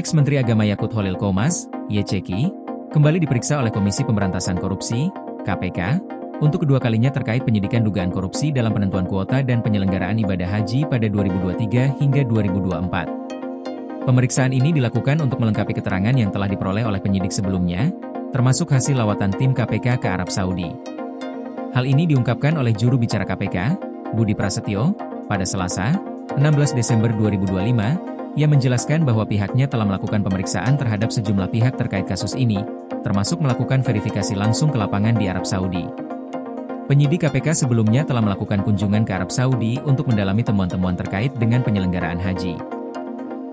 Ex-Menteri Agama Yakut Holil Qomas, YCQ, kembali diperiksa oleh Komisi Pemberantasan Korupsi, KPK, untuk kedua kalinya terkait penyidikan dugaan korupsi dalam penentuan kuota dan penyelenggaraan ibadah haji pada 2023 hingga 2024. Pemeriksaan ini dilakukan untuk melengkapi keterangan yang telah diperoleh oleh penyidik sebelumnya, termasuk hasil lawatan tim KPK ke Arab Saudi. Hal ini diungkapkan oleh juru bicara KPK, Budi Prasetyo, pada Selasa, 16 Desember 2025, ia menjelaskan bahwa pihaknya telah melakukan pemeriksaan terhadap sejumlah pihak terkait kasus ini, termasuk melakukan verifikasi langsung ke lapangan di Arab Saudi. Penyidik KPK sebelumnya telah melakukan kunjungan ke Arab Saudi untuk mendalami temuan-temuan terkait dengan penyelenggaraan haji.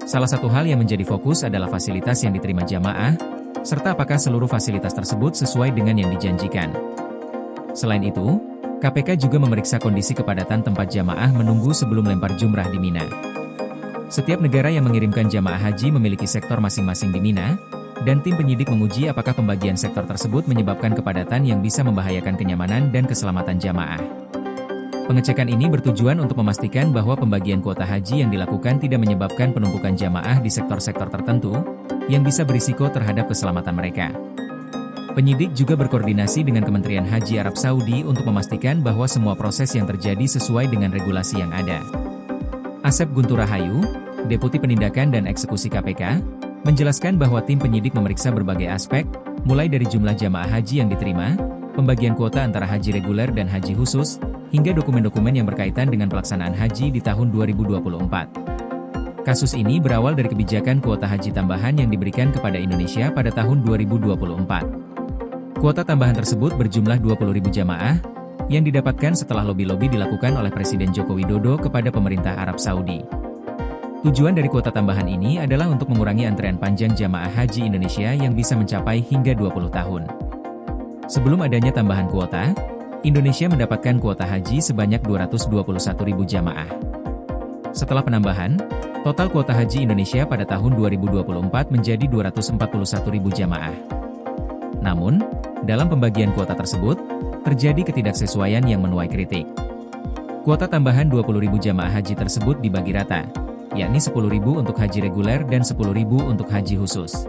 Salah satu hal yang menjadi fokus adalah fasilitas yang diterima jamaah, serta apakah seluruh fasilitas tersebut sesuai dengan yang dijanjikan. Selain itu, KPK juga memeriksa kondisi kepadatan tempat jamaah menunggu sebelum lempar jumrah di Mina. Setiap negara yang mengirimkan jamaah haji memiliki sektor masing-masing di Mina, dan tim penyidik menguji apakah pembagian sektor tersebut menyebabkan kepadatan yang bisa membahayakan kenyamanan dan keselamatan jamaah. Pengecekan ini bertujuan untuk memastikan bahwa pembagian kuota haji yang dilakukan tidak menyebabkan penumpukan jamaah di sektor-sektor tertentu, yang bisa berisiko terhadap keselamatan mereka. Penyidik juga berkoordinasi dengan Kementerian Haji Arab Saudi untuk memastikan bahwa semua proses yang terjadi sesuai dengan regulasi yang ada. Asep Guntur Rahayu, Deputi Penindakan dan Eksekusi KPK, menjelaskan bahwa tim penyidik memeriksa berbagai aspek, mulai dari jumlah jamaah haji yang diterima, pembagian kuota antara haji reguler dan haji khusus, hingga dokumen-dokumen yang berkaitan dengan pelaksanaan haji di tahun 2024. Kasus ini berawal dari kebijakan kuota haji tambahan yang diberikan kepada Indonesia pada tahun 2024. Kuota tambahan tersebut berjumlah 20.000 jamaah, yang didapatkan setelah lobi-lobi dilakukan oleh Presiden Joko Widodo kepada pemerintah Arab Saudi. Tujuan dari kuota tambahan ini adalah untuk mengurangi antrean panjang jamaah haji Indonesia yang bisa mencapai hingga 20 tahun. Sebelum adanya tambahan kuota, Indonesia mendapatkan kuota haji sebanyak 221.000 jamaah. Setelah penambahan, total kuota haji Indonesia pada tahun 2024 menjadi 241.000 jamaah. Namun, dalam pembagian kuota tersebut, terjadi ketidaksesuaian yang menuai kritik. Kuota tambahan 20.000 jamaah haji tersebut dibagi rata, yakni 10.000 untuk haji reguler dan 10.000 untuk haji khusus.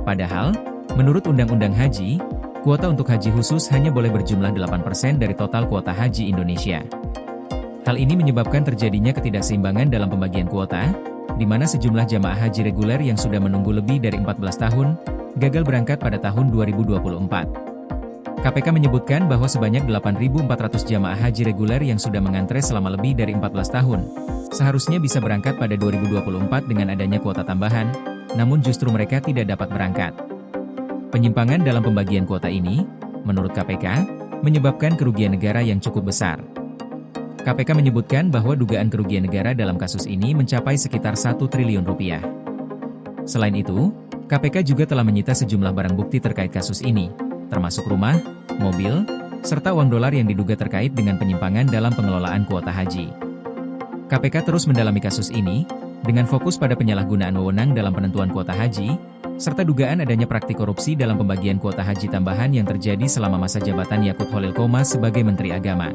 Padahal, menurut Undang-Undang Haji, kuota untuk haji khusus hanya boleh berjumlah 8% dari total kuota haji Indonesia. Hal ini menyebabkan terjadinya ketidakseimbangan dalam pembagian kuota, di mana sejumlah jamaah haji reguler yang sudah menunggu lebih dari 14 tahun, gagal berangkat pada tahun 2024. KPK menyebutkan bahwa sebanyak 8.400 jamaah haji reguler yang sudah mengantre selama lebih dari 14 tahun, seharusnya bisa berangkat pada 2024 dengan adanya kuota tambahan, namun justru mereka tidak dapat berangkat. Penyimpangan dalam pembagian kuota ini, menurut KPK, menyebabkan kerugian negara yang cukup besar. KPK menyebutkan bahwa dugaan kerugian negara dalam kasus ini mencapai sekitar 1 triliun rupiah. Selain itu, KPK juga telah menyita sejumlah barang bukti terkait kasus ini, termasuk rumah, mobil, serta uang dolar yang diduga terkait dengan penyimpangan dalam pengelolaan kuota haji. KPK terus mendalami kasus ini, dengan fokus pada penyalahgunaan wewenang dalam penentuan kuota haji, serta dugaan adanya praktik korupsi dalam pembagian kuota haji tambahan yang terjadi selama masa jabatan Yakut Holil Qomas sebagai Menteri Agama.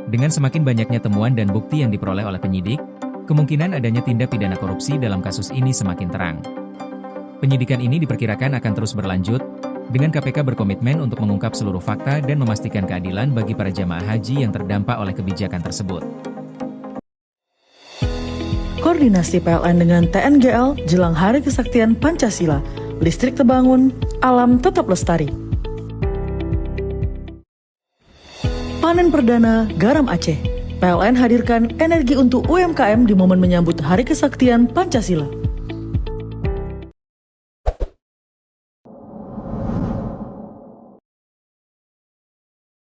Dengan semakin banyaknya temuan dan bukti yang diperoleh oleh penyidik, kemungkinan adanya tindak pidana korupsi dalam kasus ini semakin terang. Penyidikan ini diperkirakan akan terus berlanjut, dengan KPK berkomitmen untuk mengungkap seluruh fakta dan memastikan keadilan bagi para jamaah haji yang terdampak oleh kebijakan tersebut. Koordinasi PLN dengan TNGL jelang Hari Kesaktian Pancasila, listrik terbangun, alam tetap lestari. Panen perdana garam Aceh. PLN hadirkan energi untuk UMKM di momen menyambut Hari Kesaktian Pancasila.